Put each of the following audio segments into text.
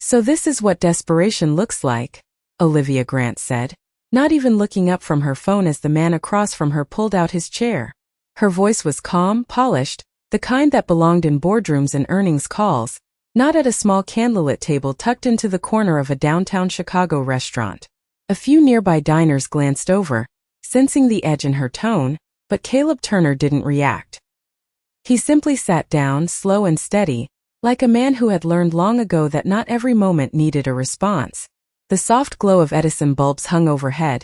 "So this is what desperation looks like," Olivia Grant said, not even looking up from her phone as the man across from her pulled out his chair. Her voice was calm, polished, the kind that belonged in boardrooms and earnings calls, not at a small candlelit table tucked into the corner of a downtown Chicago restaurant. A few nearby diners glanced over, sensing the edge in her tone, but Caleb Turner didn't react. He simply sat down, slow and steady, like a man who had learned long ago that not every moment needed a response. The soft glow of Edison bulbs hung overhead,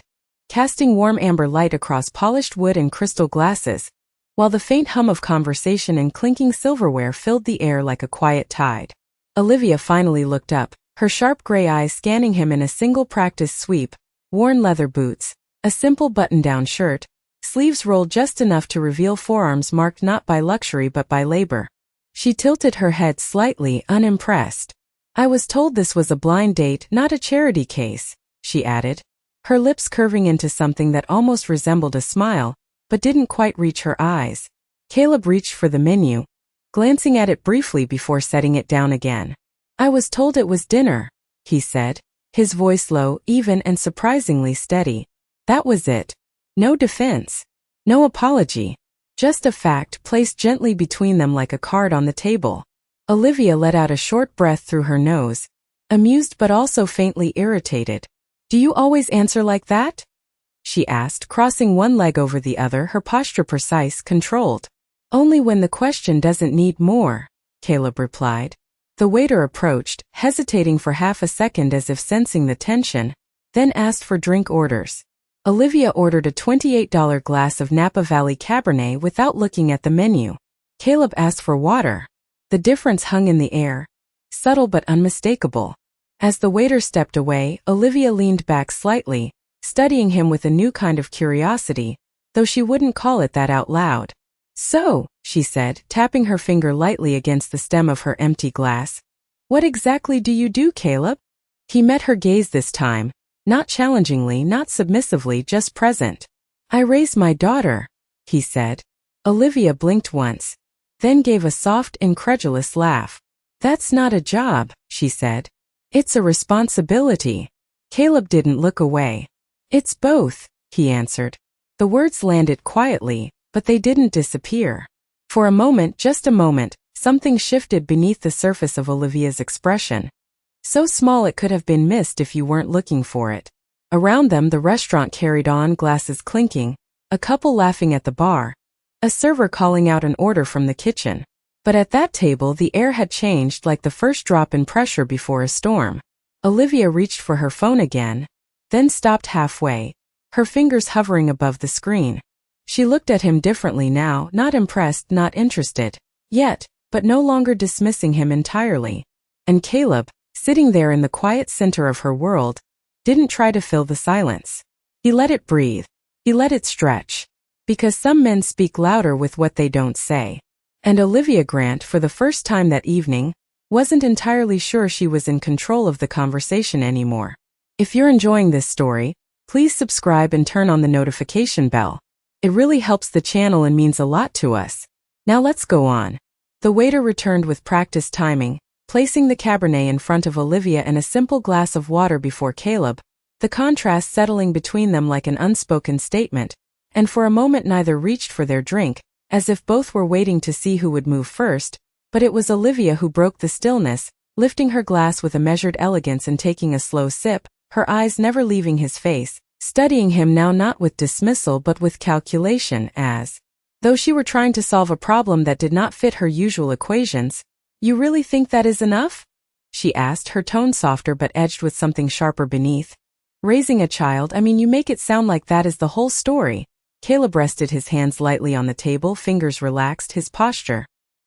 casting warm amber light across polished wood and crystal glasses, while the faint hum of conversation and clinking silverware filled the air like a quiet tide. Olivia finally looked up, her sharp gray eyes scanning him in a single practice sweep, worn leather boots, a simple button-down shirt, sleeves rolled just enough to reveal forearms marked not by luxury but by labor. She tilted her head slightly, unimpressed. "I was told this was a blind date, not a charity case," she added, her lips curving into something that almost resembled a smile, but didn't quite reach her eyes. Caleb reached for the menu, glancing at it briefly before setting it down again. "I was told it was dinner," he said, his voice low, even and surprisingly steady. That was it. No defense. No apology. Just a fact placed gently between them like a card on the table. Olivia let out a short breath through her nose, amused but also faintly irritated. "Do you always answer like that?" she asked, crossing one leg over the other, her posture precise, controlled. "Only when the question doesn't need more," Caleb replied. The waiter approached, hesitating for half a second as if sensing the tension, then asked for drink orders. Olivia ordered a $28 glass of Napa Valley Cabernet without looking at the menu. Caleb asked for water. The difference hung in the air, subtle but unmistakable. As the waiter stepped away, Olivia leaned back slightly, studying him with a new kind of curiosity, though she wouldn't call it that out loud. "So," she said, tapping her finger lightly against the stem of her empty glass, "what exactly do you do, Caleb?" He met her gaze this time, not challengingly, not submissively, just present. "I raise my daughter," he said. Olivia blinked once, then gave a soft, incredulous laugh. "That's not a job," she said. "It's a responsibility." Caleb didn't look away. "It's both," he answered. The words landed quietly, but they didn't disappear. For a moment, just a moment, something shifted beneath the surface of Olivia's expression. So small it could have been missed if you weren't looking for it. Around them the restaurant carried on, glasses clinking, a couple laughing at the bar, a server calling out an order from the kitchen. But at that table the air had changed, like the first drop in pressure before a storm. Olivia reached for her phone again, then stopped halfway, her fingers hovering above the screen. She looked at him differently now, not impressed, not interested, yet, but no longer dismissing him entirely. And Caleb, sitting there in the quiet center of her world, didn't try to fill the silence. He let it breathe. He let it stretch. Because some men speak louder with what they don't say. And Olivia Grant, for the first time that evening, wasn't entirely sure she was in control of the conversation anymore. If you're enjoying this story, please subscribe and turn on the notification bell. It really helps the channel and means a lot to us. Now let's go on. The waiter returned with practiced timing, placing the Cabernet in front of Olivia and a simple glass of water before Caleb, the contrast settling between them like an unspoken statement, and for a moment neither reached for their drink, as if both were waiting to see who would move first, but it was Olivia who broke the stillness, lifting her glass with a measured elegance and taking a slow sip, her eyes never leaving his face, studying him now not with dismissal but with calculation, as though she were trying to solve a problem that did not fit her usual equations. "You really think that is enough?" she asked, her tone softer but edged with something sharper beneath. "Raising a child, I mean, you make it sound like that is the whole story." Caleb rested his hands lightly on the table, fingers relaxed, his posture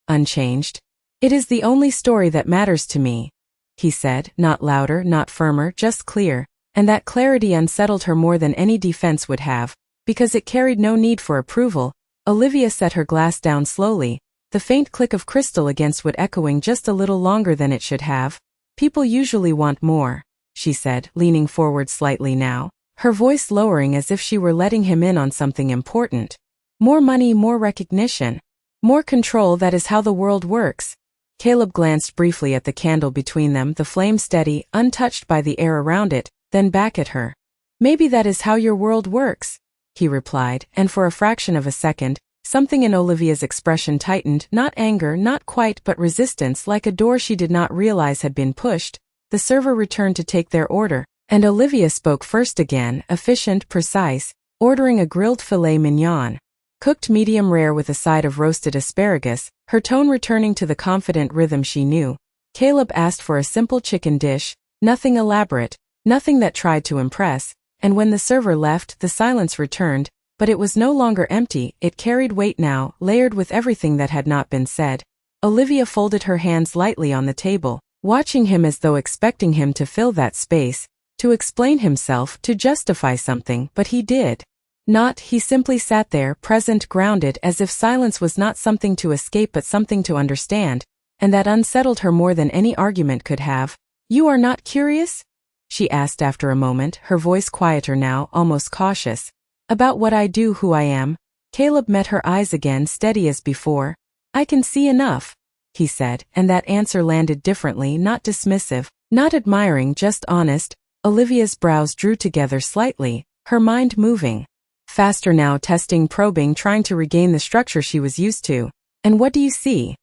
unchanged. "It is the only story that matters to me," he said, not louder, not firmer, just clear, and that clarity unsettled her more than any defense would have, because it carried no need for approval. Olivia set her glass down slowly, the faint click of crystal against wood echoing just a little longer than it should have. "People usually want more," she said, leaning forward slightly now, her voice lowering as if she were letting him in on something important. "More money, more recognition, more control. That is how the world works." Caleb glanced briefly at the candle between them, the flame steady, untouched by the air around it, then back at her. "Maybe that is how your world works," he replied, and for a fraction of a second, something in Olivia's expression tightened, not anger, not quite, but resistance, like a door she did not realize had been pushed. The server returned to take their order, and Olivia spoke first again, efficient, precise, ordering a grilled filet mignon, cooked medium rare with a side of roasted asparagus, her tone returning to the confident rhythm she knew. Caleb asked for a simple chicken dish, nothing elaborate, nothing that tried to impress, and when the server left, the silence returned, but it was no longer empty, it carried weight now, layered with everything that had not been said. Olivia folded her hands lightly on the table, watching him as though expecting him to fill that space, to explain himself, to justify something, but he did not. He simply sat there, present, grounded, as if silence was not something to escape but something to understand, and that unsettled her more than any argument could have. "You are not curious?" she asked after a moment, her voice quieter now, almost cautious. "About what I do, who I am?" Caleb met her eyes again, steady as before. "I can see enough," he said, and that answer landed differently, not dismissive, not admiring, just honest. Olivia's brows drew together slightly, her mind moving faster now, testing, probing, trying to regain the structure she was used to. "And what do you see?"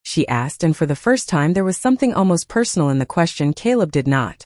she asked, and for the first time there was something almost personal in the question. Caleb did not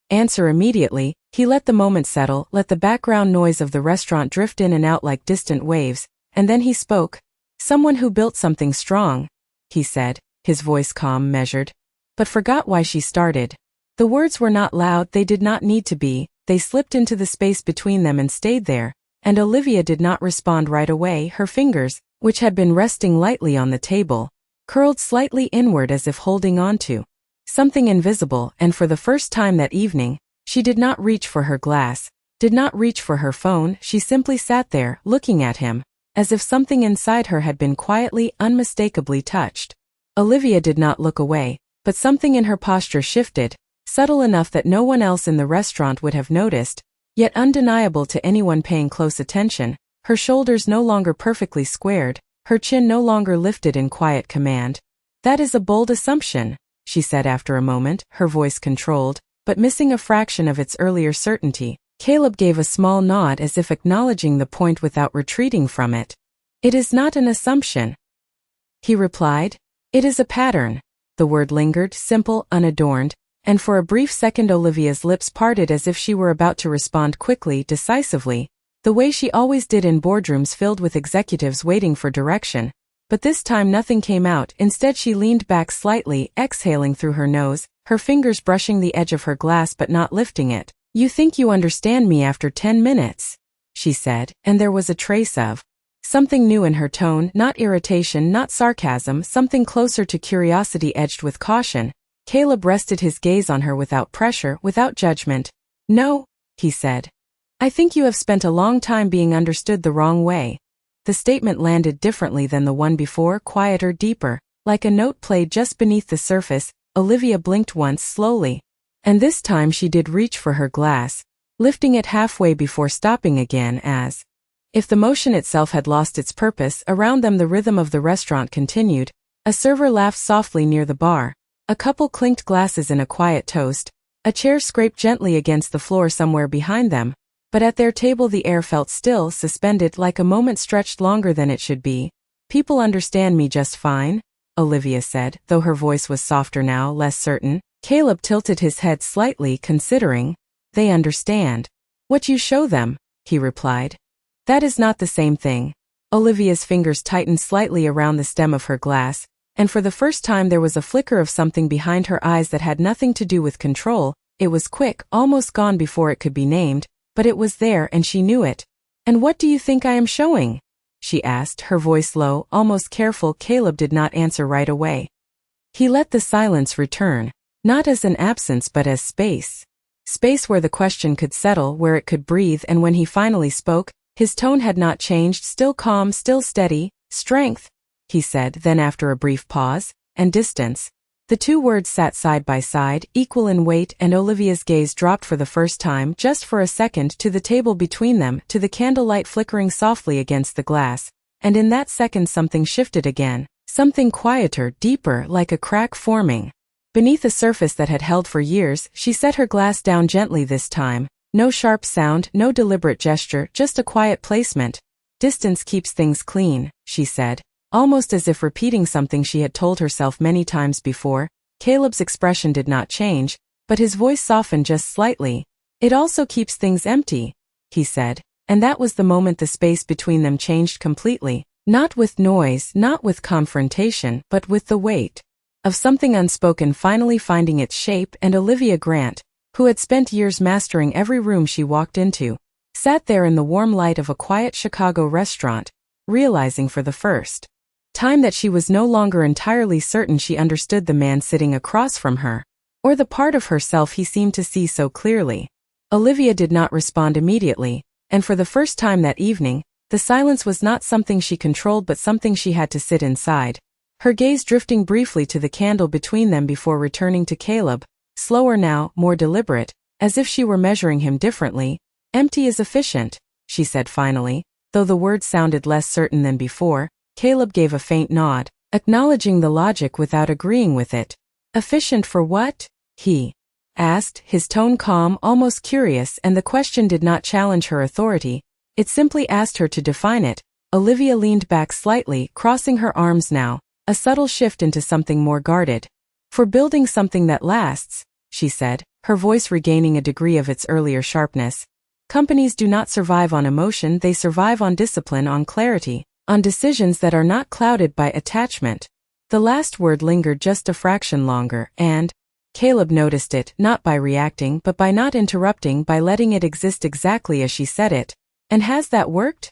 answer immediately. He let the moment settle, let the background noise of the restaurant drift in and out like distant waves, and then he spoke. "Someone who built something strong," he said, his voice calm, measured, but forgot why she started. The words were not loud, they did not need to be, they slipped into the space between them and stayed there, and Olivia did not respond right away. Her fingers, which had been resting lightly on the table, curled slightly inward as if holding on to something invisible, and for the first time that evening, she did not reach for her glass, did not reach for her phone, she simply sat there, looking at him, as if something inside her had been quietly, unmistakably touched. Olivia did not look away, but something in her posture shifted, subtle enough that no one else in the restaurant would have noticed, yet undeniable to anyone paying close attention. Her shoulders no longer perfectly squared, her chin no longer lifted in quiet command. "That is a bold assumption," she said after a moment, her voice controlled, but missing a fraction of its earlier certainty. Caleb gave a small nod as if acknowledging the point without retreating from it. "It is not an assumption," he replied. "It is a pattern." The word lingered, simple, unadorned, and for a brief second Olivia's lips parted as if she were about to respond quickly, decisively, the way she always did in boardrooms filled with executives waiting for direction. But this time nothing came out. Instead she leaned back slightly, exhaling through her nose, her fingers brushing the edge of her glass but not lifting it. "You think you understand me after 10 minutes, she said, and there was a trace of something new in her tone, not irritation, not sarcasm, something closer to curiosity edged with caution. Caleb rested his gaze on her without pressure, without judgment. "No," he said. "I think you have spent a long time being understood the wrong way." The statement landed differently than the one before, quieter, deeper, like a note played just beneath the surface. Olivia blinked once, slowly, and this time she did reach for her glass, lifting it halfway before stopping again, as if the motion itself had lost its purpose. Around them the rhythm of the restaurant continued. A server laughed softly near the bar. A couple clinked glasses in a quiet toast. A chair scraped gently against the floor somewhere behind them. But at their table the air felt still, suspended, like a moment stretched longer than it should be. "People understand me just fine," Olivia said, though her voice was softer now, less certain. Caleb tilted his head slightly, considering. "They understand what you show them," he replied. "That is not the same thing." Olivia's fingers tightened slightly around the stem of her glass, and for the first time there was a flicker of something behind her eyes that had nothing to do with control. It was quick, almost gone before it could be named, but it was there and she knew it. "And what do you think I am showing?" she asked, her voice low, almost careful. Caleb did not answer right away. He let the silence return, not as an absence but as space. Space where the question could settle, where it could breathe, and when he finally spoke, his tone had not changed, still calm, still steady. "Strength," he said, then after a brief pause, "and distance." The two words sat side by side, equal in weight, and Olivia's gaze dropped for the first time, just for a second, to the table between them, to the candlelight flickering softly against the glass, and in that second something shifted again, Something quieter, deeper, like a crack forming. Beneath a surface that had held for years, she set her glass down gently this time. No sharp sound, no deliberate gesture, just a quiet placement. Distance keeps things clean, she said, almost as if repeating something she had told herself many times before. Caleb's expression did not change, but his voice softened just slightly. It also keeps things empty, he said, and that was the moment the space between them changed completely. Not with noise, not with confrontation, but with the weight of something unspoken finally finding its shape. And Olivia Grant, who had spent years mastering every room she walked into, sat there in the warm light of a quiet Chicago restaurant, realizing for the first time that she was no longer entirely certain she understood the man sitting across from her, or the part of herself he seemed to see so clearly. Olivia did not respond immediately, and for the first time that evening, the silence was not something she controlled but something she had to sit inside, her gaze drifting briefly to the candle between them before returning to Caleb, slower now, more deliberate, as if she were measuring him differently. Empty is efficient, she said finally, though the words sounded less certain than before. Caleb gave a faint nod, acknowledging the logic without agreeing with it. Efficient for what? He asked, his tone calm, almost curious, and the question did not challenge her authority. It simply asked her to define it. Olivia leaned back slightly, crossing her arms now, a subtle shift into something more guarded. For building something that lasts, she said, her voice regaining a degree of its earlier sharpness. Companies do not survive on emotion, they survive on discipline, on clarity, on decisions that are not clouded by attachment. The last word lingered just a fraction longer, and Caleb noticed it, not by reacting but by not interrupting, by letting it exist exactly as she said it. And has that worked?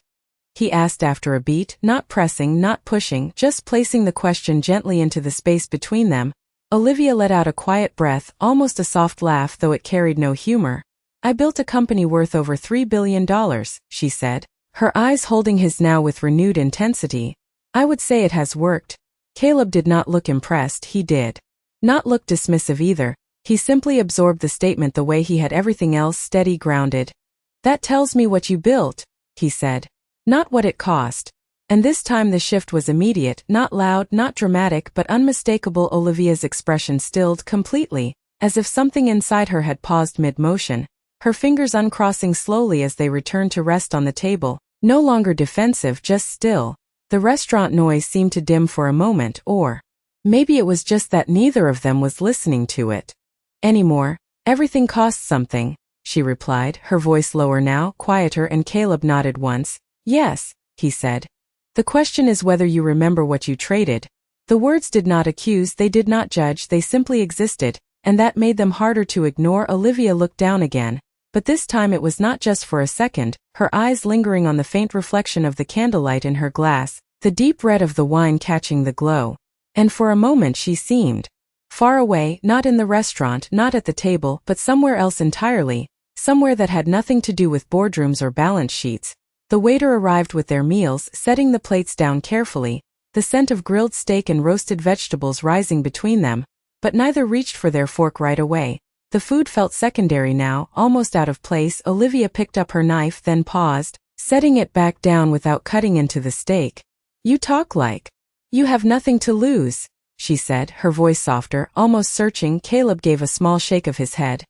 He asked after a beat, not pressing, not pushing, just placing the question gently into the space between them. Olivia let out a quiet breath, almost a soft laugh, though it carried no humor. I built a company worth over $3 billion, she said, her eyes holding his now with renewed intensity. I would say it has worked. Caleb did not look impressed, he did not look dismissive either. He simply absorbed the statement the way he had everything else, steady, grounded. That tells me what you built, he said. Not what it cost. And this time the shift was immediate, not loud, not dramatic, but unmistakable. Olivia's expression stilled completely, as if something inside her had paused mid-motion, her fingers uncrossing slowly as they returned to rest on the table, no longer defensive, just still. The restaurant noise seemed to dim for a moment, or maybe it was just that neither of them was listening to it anymore. Everything costs something, she replied, her voice lower now, quieter, and Caleb nodded once. Yes, he said. The question is whether you remember what you traded. The words did not accuse, they did not judge, they simply existed, and that made them harder to ignore. Olivia looked down again, but this time it was not just for a second, her eyes lingering on the faint reflection of the candlelight in her glass, the deep red of the wine catching the glow. And for a moment she seemed far away, not in the restaurant, not at the table, but somewhere else entirely, somewhere that had nothing to do with boardrooms or balance sheets. The waiter arrived with their meals, setting the plates down carefully, the scent of grilled steak and roasted vegetables rising between them, but neither reached for their fork right away. The food felt secondary now, almost out of place. Olivia picked up her knife, then paused, setting it back down without cutting into the steak. You talk like you have nothing to lose, she said, her voice softer, almost searching. Caleb gave a small shake of his head.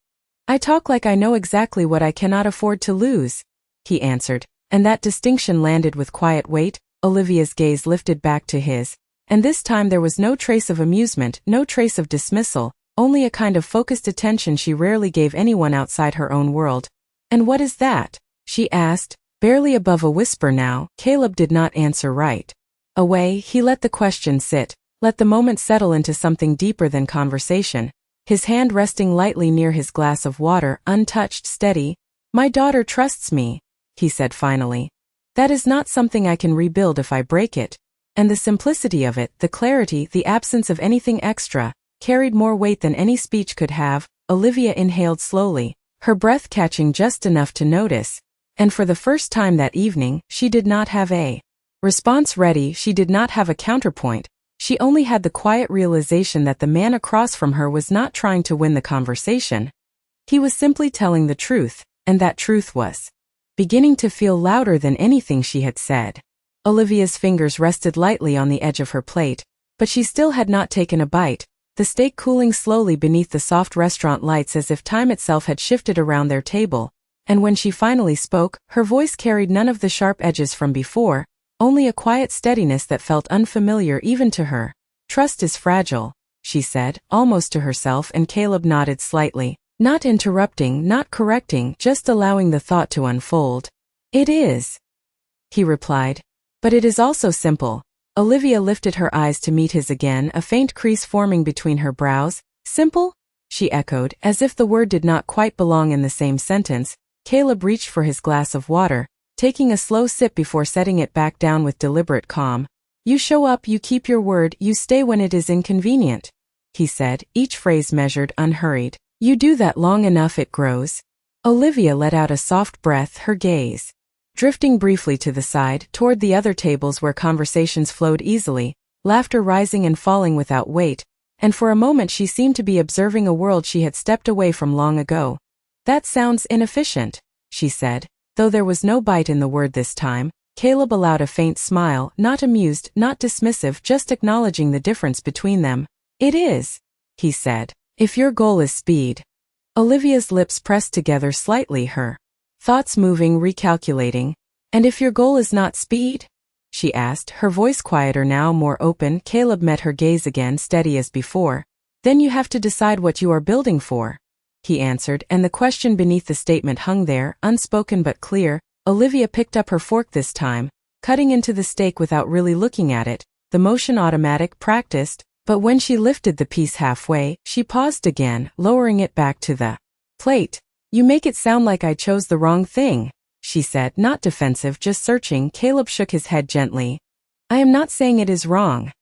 I talk like I know exactly what I cannot afford to lose, he answered, and that distinction landed with quiet weight. Olivia's gaze lifted back to his, and this time there was no trace of amusement, no trace of dismissal, only a kind of focused attention she rarely gave anyone outside her own world. And what is that? She asked, barely above a whisper now. Caleb did not answer right away. He let the question sit, let the moment settle into something deeper than conversation, his hand resting lightly near his glass of water, untouched, steady. My daughter trusts me, he said finally. That is not something I can rebuild if I break it. And the simplicity of it, the clarity, the absence of anything extra, carried more weight than any speech could have. Olivia inhaled slowly, her breath catching just enough to notice, and for the first time that evening, she did not have a response ready, she did not have a counterpoint. She only had the quiet realization that the man across from her was not trying to win the conversation. He was simply telling the truth, and that truth was beginning to feel louder than anything she had said. Olivia's fingers rested lightly on the edge of her plate, But she still had not taken a bite, the steak cooling slowly beneath the soft restaurant lights as if time itself had shifted around their table. And when she finally spoke, her voice carried none of the sharp edges from before, only a quiet steadiness that felt unfamiliar even to her. "Trust is fragile," she said, almost to herself, and Caleb nodded slightly, not interrupting, not correcting, just allowing the thought to unfold. "It is," he replied. "But it is also simple." Olivia lifted her eyes to meet his again, a faint crease forming between her brows. "Simple?" she echoed, as if the word did not quite belong in the same sentence. Caleb reached for his glass of water, taking a slow sip before setting it back down with deliberate calm. "You show up, you keep your word, you stay when it is inconvenient," he said, each phrase measured, unhurried. "You do that long enough, it grows." Olivia let out a soft breath, her gaze drifting briefly to the side, toward the other tables where conversations flowed easily, laughter rising and falling without weight, and for a moment she seemed to be observing a world she had stepped away from long ago. "That sounds inefficient," she said, though there was no bite in the word this time. Caleb allowed a faint smile, not amused, not dismissive, just acknowledging the difference between them. "It is," he said, "if your goal is speed." Olivia's lips pressed together slightly, her thoughts moving, recalculating. "And if your goal is not speed?" she asked, her voice quieter now, more open. Caleb met her gaze again, steady as before. "Then you have to decide what you are building for," he answered, and the question beneath the statement hung there, unspoken but clear. Olivia picked up her fork this time, cutting into the steak without really looking at it, the motion automatic, practiced, but when she lifted the piece halfway, she paused again, lowering it back to the plate. "You make it sound like I chose the wrong thing," she said, not defensive, just searching. Caleb shook his head gently. "I am not saying it is wrong,"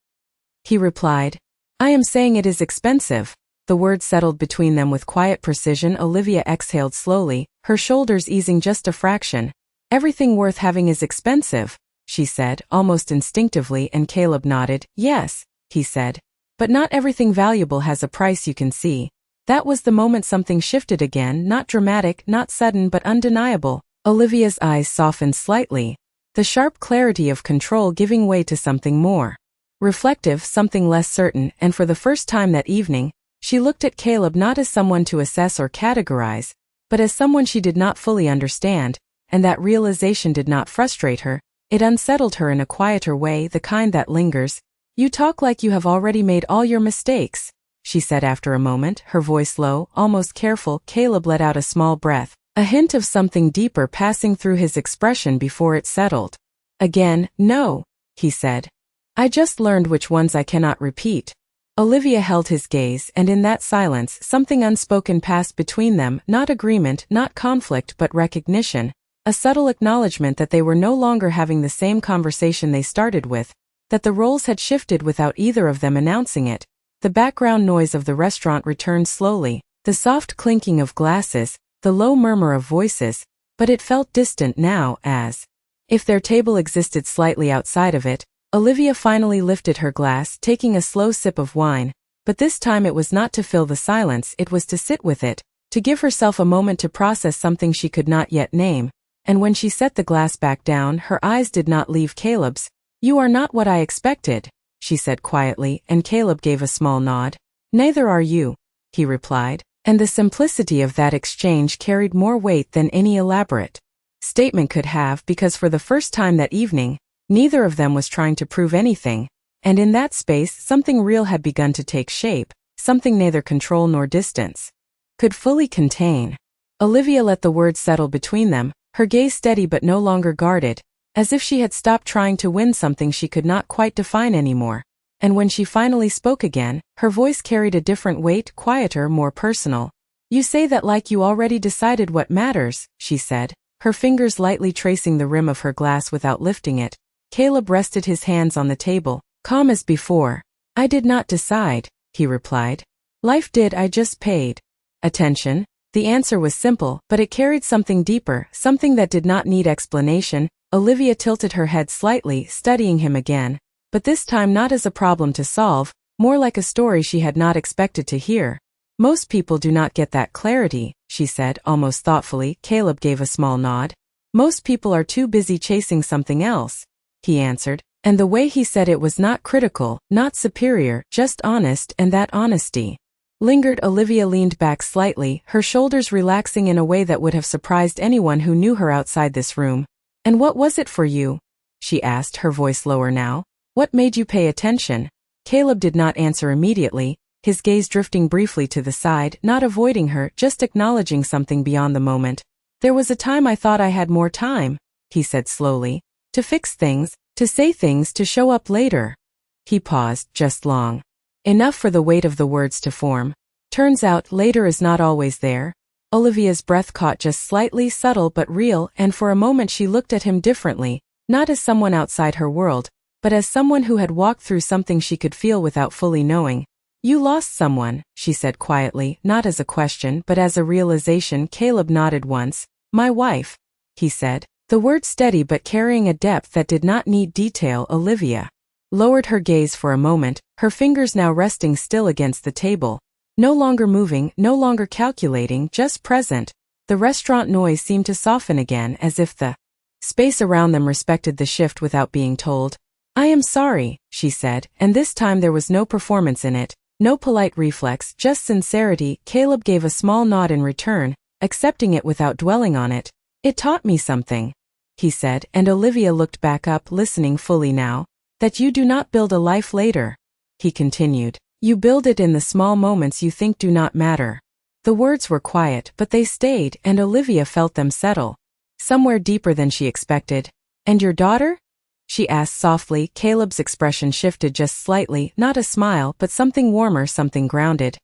he replied. "I am saying it is expensive." The words settled between them with quiet precision. Olivia exhaled slowly, her shoulders easing just a fraction. "Everything worth having is expensive," she said, almost instinctively, and Caleb nodded. "Yes," he said, "but not everything valuable has a price you can see." That was the moment something shifted again, not dramatic, not sudden, but undeniable. Olivia's eyes softened slightly, the sharp clarity of control giving way to something more reflective, something less certain, and for the first time that evening, she looked at Caleb not as someone to assess or categorize, but as someone she did not fully understand, and that realization did not frustrate her. It unsettled her in a quieter way, the kind that lingers. "You talk like you have already made all your mistakes," she said after a moment, her voice low, almost careful. Caleb let out a small breath, a hint of something deeper passing through his expression before it settled. Again, "No," he said. "I just learned which ones I cannot repeat." Olivia held his gaze, and in that silence, something unspoken passed between them, not agreement, not conflict, but recognition, a subtle acknowledgement that they were no longer having the same conversation they started with, that the roles had shifted without either of them announcing it. The background noise of the restaurant returned slowly, the soft clinking of glasses, the low murmur of voices, but it felt distant now, as if their table existed slightly outside of it. Olivia finally lifted her glass, taking a slow sip of wine, but this time it was not to fill the silence, it was to sit with it, to give herself a moment to process something she could not yet name, and when she set the glass back down, her eyes did not leave Caleb's. "You are not what I expected," she said quietly, and Caleb gave a small nod. "Neither are you," he replied, and the simplicity of that exchange carried more weight than any elaborate statement could have, because for the first time that evening, neither of them was trying to prove anything, and in that space something real had begun to take shape, something neither control nor distance could fully contain. Olivia let the words settle between them, her gaze steady but no longer guarded, as if she had stopped trying to win something she could not quite define anymore. And when she finally spoke again, her voice carried a different weight, quieter, more personal. "You say that like you already decided what matters," she said, her fingers lightly tracing the rim of her glass without lifting it. Caleb rested his hands on the table, calm as before. "I did not decide," he replied. "Life did, I just paid attention." The answer was simple, but it carried something deeper, something that did not need explanation. Olivia tilted her head slightly, studying him again, but this time not as a problem to solve, more like a story she had not expected to hear. "Most people do not get that clarity," she said, almost thoughtfully. Caleb gave a small nod. "Most people are too busy chasing something else," he answered, And the way he said it was not critical, not superior, just honest, and that honesty lingered. Olivia leaned back slightly, her shoulders relaxing in a way that would have surprised anyone who knew her outside this room. "And what was it for you?" she asked, her voice lower now. "What made you pay attention?" Caleb did not answer immediately, his gaze drifting briefly to the side, not avoiding her, just acknowledging something beyond the moment. "There was a time I thought I had more time," he said slowly, "to fix things, to say things, to show up later." He paused, just long enough for the weight of the words to form. Turns out, later is not always there. Olivia's breath caught just slightly, subtle but real, and for a moment she looked at him differently, not as someone outside her world, but as someone who had walked through something she could feel without fully knowing. "You lost someone," she said quietly, not as a question but as a realization. Caleb nodded once. "My wife," he said, the word steady but carrying a depth that did not need detail. Olivia lowered her gaze for a moment, her fingers now resting still against the table. No longer moving, no longer calculating, just present. The restaurant noise seemed to soften again, as if the space around them respected the shift without being told. "I am sorry," she said, and this time there was no performance in it, no polite reflex, just sincerity. Caleb gave a small nod in return, accepting it without dwelling on it. "It taught me something," he said, and Olivia looked back up, listening fully now. "That you do not build a life later," he continued. "You build it in the small moments you think do not matter." The words were quiet, but they stayed, and Olivia felt them settle somewhere deeper than she expected. "And your daughter?" she asked softly. Caleb's expression shifted just slightly, not a smile, but something warmer, something grounded.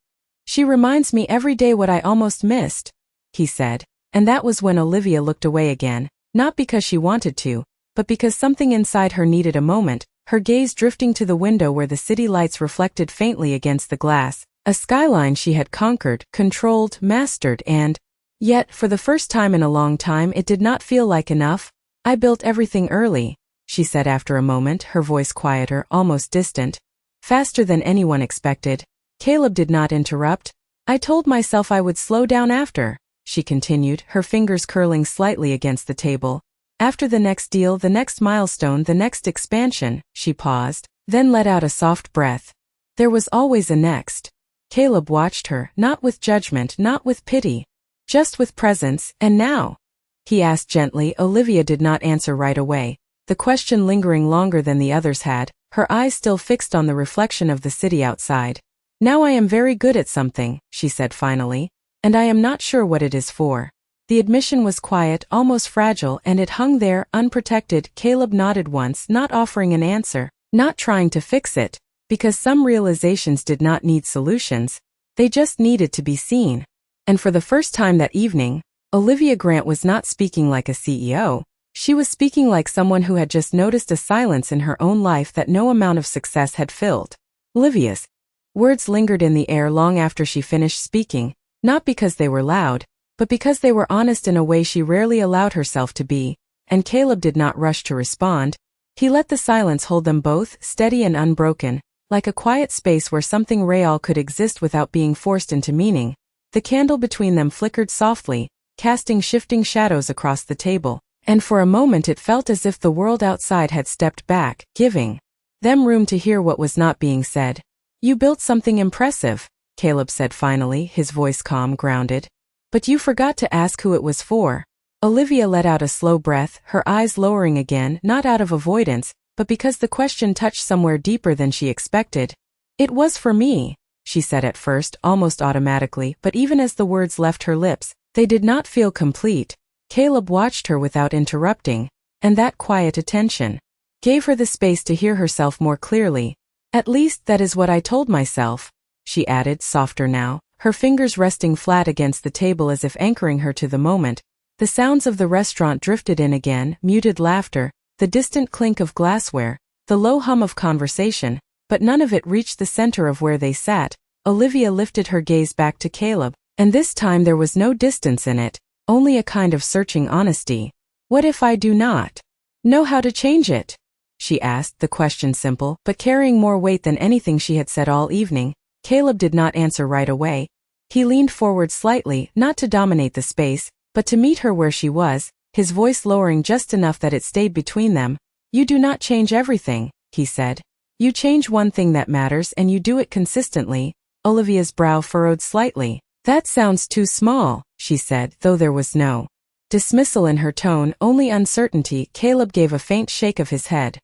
"She reminds me every day what I almost missed," he said, and that was when Olivia looked away again, not because she wanted to, but because something inside her needed a moment, her gaze drifting to the window where the city lights reflected faintly against the glass, a skyline she had conquered, controlled, mastered, and yet, for the first time in a long time, it did not feel like enough. "I built everything early," she said after a moment, her voice quieter, almost distant. "Faster than anyone expected." Caleb did not interrupt. "I told myself I would slow down after," she continued, her fingers curling slightly against the table. "After the next deal, the next milestone, the next expansion." She paused, then let out a soft breath. There was always a next. Caleb watched her, not with judgment, not with pity, just with presence. "And now?" he asked gently. Olivia did not answer right away, the question lingering longer than the others had, her eyes still fixed on the reflection of the city outside. "Now I am very good at something," she said finally, "and I am not sure what it is for." The admission was quiet, almost fragile, and it hung there, unprotected. Caleb nodded once, not offering an answer, not trying to fix it, because some realizations did not need solutions, they just needed to be seen. And for the first time that evening, Olivia Grant was not speaking like a CEO, she was speaking like someone who had just noticed a silence in her own life that no amount of success had filled. Olivia's words lingered in the air long after she finished speaking, not because they were loud, but because they were honest in a way she rarely allowed herself to be, and Caleb did not rush to respond. He let the silence hold them both, steady and unbroken, like a quiet space where something real could exist without being forced into meaning. The candle between them flickered softly, casting shifting shadows across the table, and for a moment it felt as if the world outside had stepped back, giving them room to hear what was not being said. "You built something impressive," Caleb said finally, his voice calm, grounded. "But you forgot to ask who it was for." Olivia let out a slow breath, her eyes lowering again, not out of avoidance, but because the question touched somewhere deeper than she expected. "It was for me," she said at first, almost automatically, but even as the words left her lips, they did not feel complete. Caleb watched her without interrupting, and that quiet attention gave her the space to hear herself more clearly. "At least that is what I told myself," she added, softer now, her fingers resting flat against the table as if anchoring her to the moment. The sounds of the restaurant drifted in again, muted laughter, the distant clink of glassware, the low hum of conversation, but none of it reached the center of where they sat. Olivia lifted her gaze back to Caleb, and this time there was no distance in it, only a kind of searching honesty. "What if I do not know how to change it?" she asked, the question simple, but carrying more weight than anything she had said all evening. Caleb did not answer right away. He leaned forward slightly, not to dominate the space, but to meet her where she was, his voice lowering just enough that it stayed between them. You do not change everything, he said. You change one thing that matters and you do it consistently. Olivia's brow furrowed slightly. That sounds too small, she said, though there was no dismissal in her tone, only uncertainty. Caleb gave a faint shake of his head.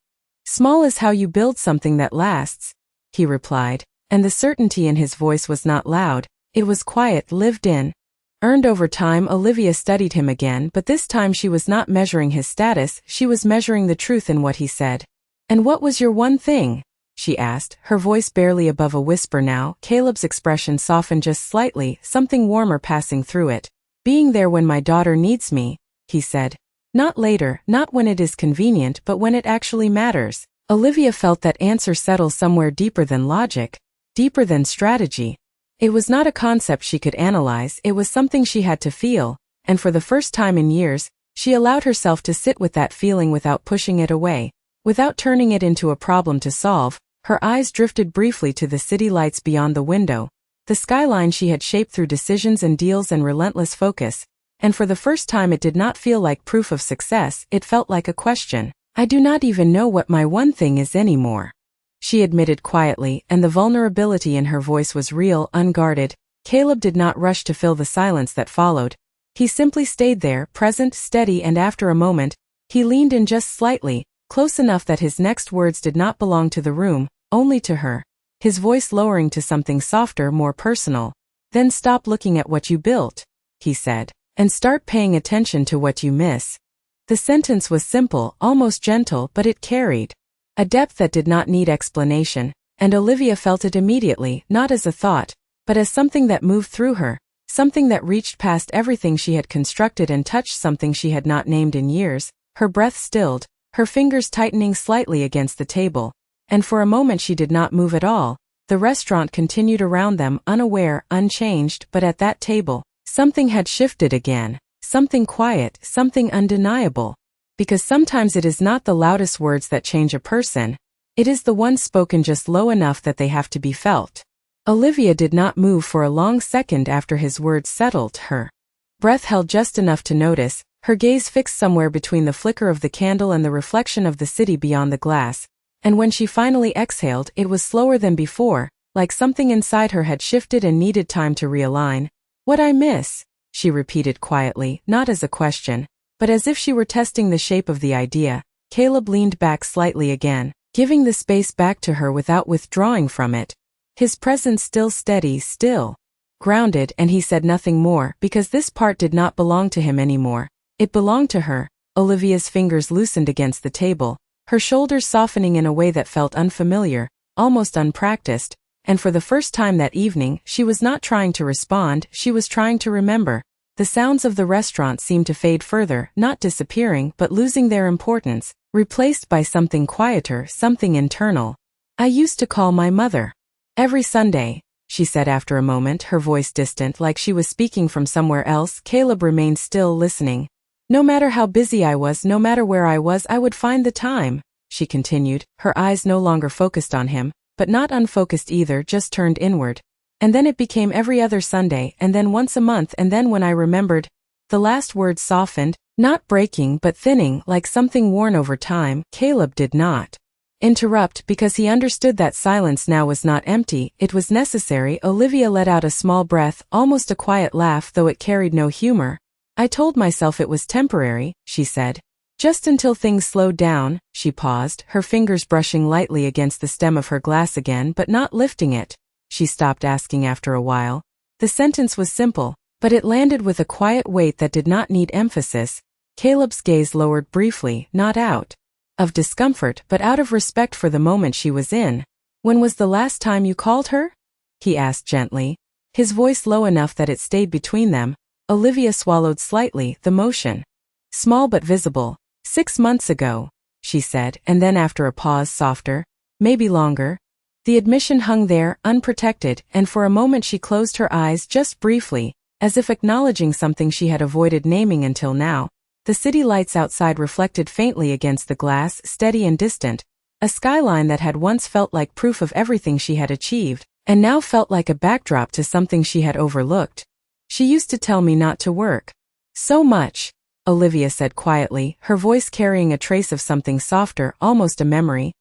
Small is how you build something that lasts, he replied, and the certainty in his voice was not loud, it was quiet, lived in. Earned over time. Olivia studied him again, but this time she was not measuring his status, she was measuring the truth in what he said. And what was your one thing? She asked, her voice barely above a whisper now. Caleb's expression softened just slightly, something warmer passing through it. Being there when my daughter needs me, he said. Not later, not when it is convenient, but when it actually matters. Olivia felt that answer settle somewhere deeper than logic, deeper than strategy. It was not a concept she could analyze, it was something she had to feel, and for the first time in years, she allowed herself to sit with that feeling without pushing it away, without turning it into a problem to solve. Her eyes drifted briefly to the city lights beyond the window, the skyline she had shaped through decisions and deals and relentless focus, and for the first time it did not feel like proof of success, it felt like a question. I do not even know what my one thing is anymore, she admitted quietly, and the vulnerability in her voice was real, unguarded. Caleb did not rush to fill the silence that followed. He simply stayed there, present, steady, and after a moment, he leaned in just slightly, close enough that his next words did not belong to the room, only to her. His voice lowering to something softer, more personal. Then stop looking at what you built, he said, and start paying attention to what you miss. The sentence was simple, almost gentle, but it carried a depth that did not need explanation, and Olivia felt it immediately, not as a thought, but as something that moved through her, something that reached past everything she had constructed and touched something she had not named in years. Her breath stilled, her fingers tightening slightly against the table, and for a moment she did not move at all. The restaurant continued around them, unaware, unchanged, but at that table, something had shifted again, something quiet, something undeniable. Because sometimes it is not the loudest words that change a person, it is the ones spoken just low enough that they have to be felt. Olivia did not move for a long second after his words settled, her breath held just enough to notice, her gaze fixed somewhere between the flicker of the candle and the reflection of the city beyond the glass, and when she finally exhaled, it was slower than before, like something inside her had shifted and needed time to realign. What I miss, she repeated quietly, not as a question, but as if she were testing the shape of the idea. Caleb leaned back slightly again, giving the space back to her without withdrawing from it. His presence still steady, still grounded, and he said nothing more, because this part did not belong to him anymore. It belonged to her. Olivia's fingers loosened against the table, her shoulders softening in a way that felt unfamiliar, almost unpracticed, and for the first time that evening, she was not trying to respond, she was trying to remember. The sounds of the restaurant seemed to fade further, not disappearing but losing their importance, replaced by something quieter, something internal. I used to call my mother. Every Sunday, she said after a moment, her voice distant like she was speaking from somewhere else. Caleb remained still, listening. No matter how busy I was, no matter where I was, I would find the time, she continued, her eyes no longer focused on him, but not unfocused either, just turned inward. And then it became every other Sunday, and then once a month, and then when I remembered, the last word softened, not breaking but thinning, like something worn over time. Caleb did not interrupt because he understood that silence now was not empty, it was necessary. Olivia let out a small breath, almost a quiet laugh, though it carried no humor. I told myself it was temporary, she said. Just until things slowed down. She paused, her fingers brushing lightly against the stem of her glass again but not lifting it. She stopped asking after a while. The sentence was simple, but it landed with a quiet weight that did not need emphasis. Caleb's gaze lowered briefly, not out of discomfort but out of respect for the moment she was in. When was the last time you called her? He asked gently, his voice low enough that it stayed between them. Olivia swallowed slightly, the motion small but visible. 6 months ago, she said, and then after a pause, softer, maybe longer. The admission hung there, unprotected, and for a moment she closed her eyes just briefly, as if acknowledging something she had avoided naming until now. The city lights outside reflected faintly against the glass, steady and distant, a skyline that had once felt like proof of everything she had achieved, and now felt like a backdrop to something she had overlooked. She used to tell me not to work so much, Olivia said quietly, her voice carrying a trace of something softer, almost a memory.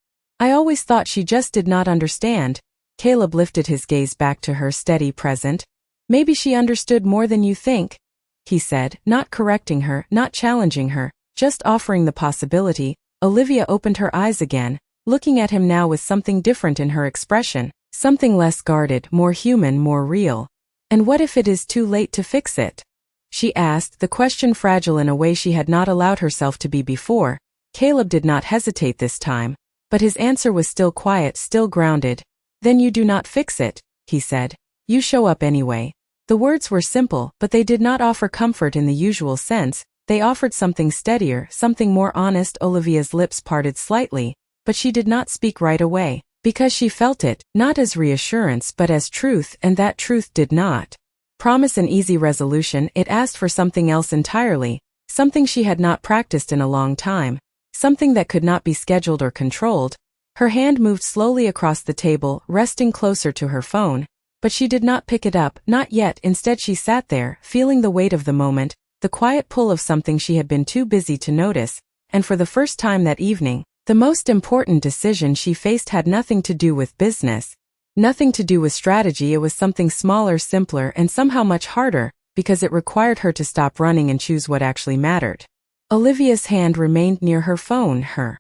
I always thought she just did not understand. Caleb lifted his gaze back to her, steady, present. Maybe she understood more than you think, he said, not correcting her, not challenging her, just offering the possibility. Olivia opened her eyes again, looking at him now with something different in her expression, something less guarded, more human, more real. And what if it is too late to fix it? She asked, the question fragile in a way she had not allowed herself to be before. Caleb did not hesitate this time, but his answer was still quiet, still grounded. Then you do not fix it, he said. You show up anyway. The words were simple, but they did not offer comfort in the usual sense. They offered something steadier, something more honest. Olivia's lips parted slightly, but she did not speak right away, because she felt it, not as reassurance but as truth, and that truth did not promise an easy resolution. It asked for something else entirely, something she had not practiced in a long time, something that could not be scheduled or controlled. Her hand moved slowly across the table, resting closer to her phone, but she did not pick it up, not yet. Instead she sat there, feeling the weight of the moment, the quiet pull of something she had been too busy to notice, and for the first time that evening, the most important decision she faced had nothing to do with business, nothing to do with strategy. It was something smaller, simpler, and somehow much harder, because it required her to stop running and choose what actually mattered. Olivia's hand remained near her phone, her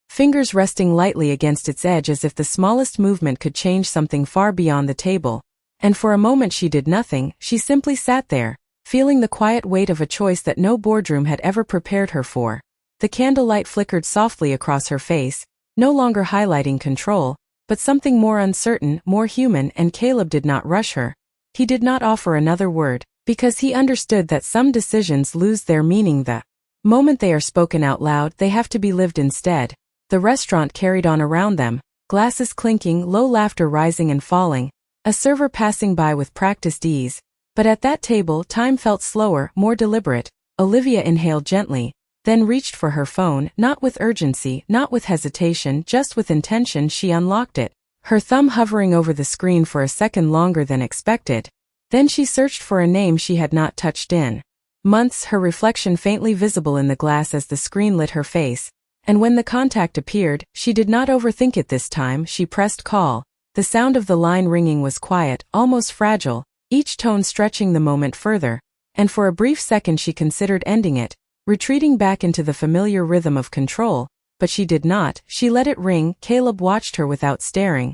fingers resting lightly against its edge as if the smallest movement could change something far beyond the table. And for a moment she did nothing, she simply sat there, feeling the quiet weight of a choice that no boardroom had ever prepared her for. The candlelight flickered softly across her face, no longer highlighting control, but something more uncertain, more human, and Caleb did not rush her. He did not offer another word, because he understood that some decisions lose their meaning the moment they are spoken out loud. They have to be lived instead. The restaurant carried on around them, glasses clinking, low laughter rising and falling, a server passing by with practiced ease. But at that table time felt slower, more deliberate. Olivia inhaled gently, then reached for her phone, not with urgency, not with hesitation, just with intention. She unlocked it, her thumb hovering over the screen for a second longer than expected. Then she searched for a name she had not touched in months, her reflection faintly visible in the glass as the screen lit her face. And when the contact appeared, she did not overthink it this time. She pressed call. The sound of the line ringing was quiet, almost fragile, each tone stretching the moment further, and for a brief second she considered ending it, retreating back into the familiar rhythm of control, but she did not. She let it ring. Caleb watched her without staring,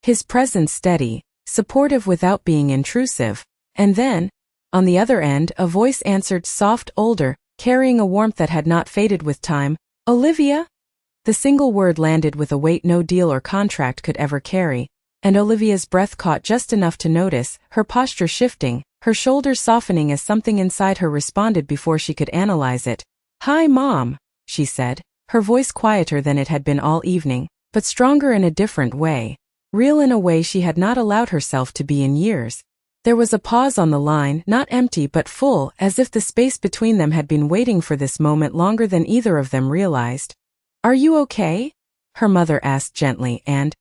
his presence steady, supportive without being intrusive. And then, on the other end, a voice answered, soft, older, carrying a warmth that had not faded with time. Olivia? The single word landed with a weight no deal or contract could ever carry, and Olivia's breath caught just enough to notice, her posture shifting, her shoulders softening as something inside her responded before she could analyze it. Hi, Mom, she said, her voice quieter than it had been all evening, but stronger in a different way, real in a way she had not allowed herself to be in years. There was a pause on the line, not empty but full, as if the space between them had been waiting for this moment longer than either of them realized. Are you okay? Her mother asked gently, and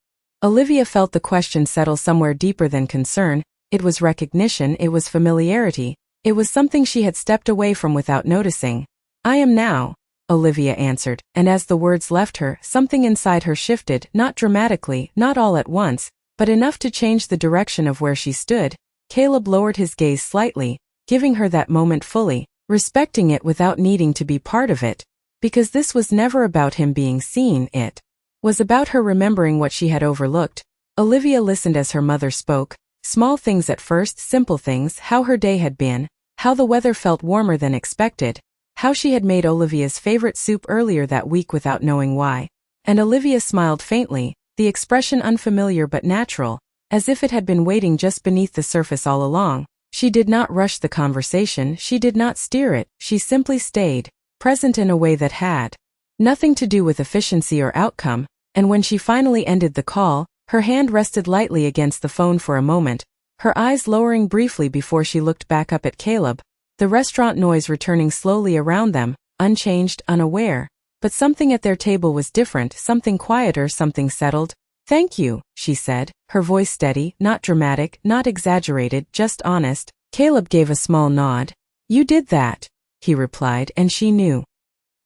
Olivia felt the question settle somewhere deeper than concern. It was recognition, it was familiarity, it was something she had stepped away from without noticing. I am now, Olivia answered, and as the words left her, something inside her shifted, not dramatically, not all at once, but enough to change the direction of where she stood. Caleb lowered his gaze slightly, giving her that moment fully, respecting it without needing to be part of it, because this was never about him being seen, it was about her remembering what she had overlooked. Olivia listened as her mother spoke, small things at first, simple things, how her day had been, how the weather felt warmer than expected, how she had made Olivia's favorite soup earlier that week without knowing why. And Olivia smiled faintly, the expression unfamiliar but natural, as if it had been waiting just beneath the surface all along. She did not rush the conversation, she did not steer it, she simply stayed, present in a way that had nothing to do with efficiency or outcome. And when she finally ended the call, her hand rested lightly against the phone for a moment, her eyes lowering briefly before she looked back up at Caleb, the restaurant noise returning slowly around them, unchanged, unaware. But something at their table was different, something quieter, something settled. Thank you, she said, her voice steady, not dramatic, not exaggerated, just honest. Caleb gave a small nod. You did that, he replied, and she knew.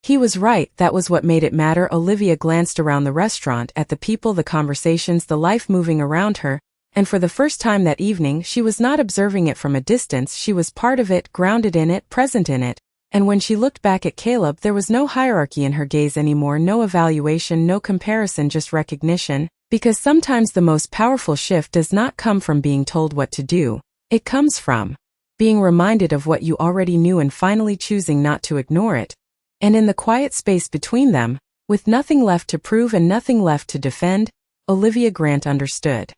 He was right, that was what made it matter. Olivia glanced around the restaurant at the people, the conversations, the life moving around her, and for the first time that evening she was not observing it from a distance, she was part of it, grounded in it, present in it. And when she looked back at Caleb, there was no hierarchy in her gaze anymore, no evaluation, no comparison, just recognition, because sometimes the most powerful shift does not come from being told what to do. It comes from being reminded of what you already knew and finally choosing not to ignore it. And in the quiet space between them, with nothing left to prove and nothing left to defend, Olivia Grant understood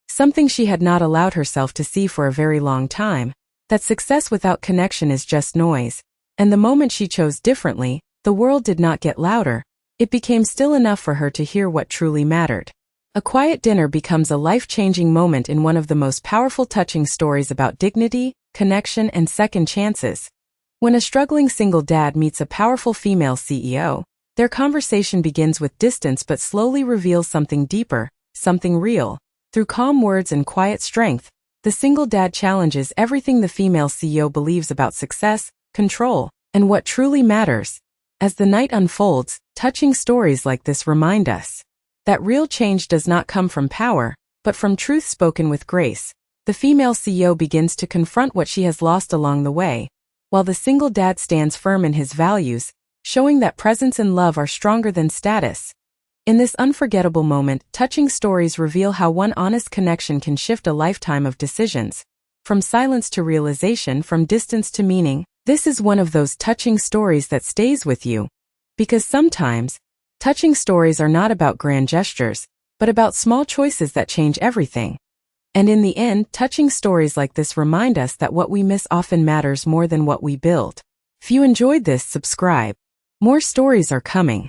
something she had not allowed herself to see for a very long time, that success without connection is just noise. And the moment she chose differently, the world did not get louder, it became still enough for her to hear what truly mattered. A quiet dinner becomes a life-changing moment in one of the most powerful, touching stories about dignity, connection, and second chances. When a struggling single dad meets a powerful female CEO, their conversation begins with distance but slowly reveals something deeper, something real. Through calm words and quiet strength, the single dad challenges everything the female CEO believes about success, control, and what truly matters. As the night unfolds, touching stories like this remind us that real change does not come from power, but from truth spoken with grace. The female CEO begins to confront what she has lost along the way, while the single dad stands firm in his values, showing that presence and love are stronger than status. In this unforgettable moment, touching stories reveal how one honest connection can shift a lifetime of decisions. From silence to realization, from distance to meaning, this is one of those touching stories that stays with you. Because sometimes, touching stories are not about grand gestures, but about small choices that change everything. And in the end, touching stories like this remind us that what we miss often matters more than what we build. If you enjoyed this, subscribe. More stories are coming.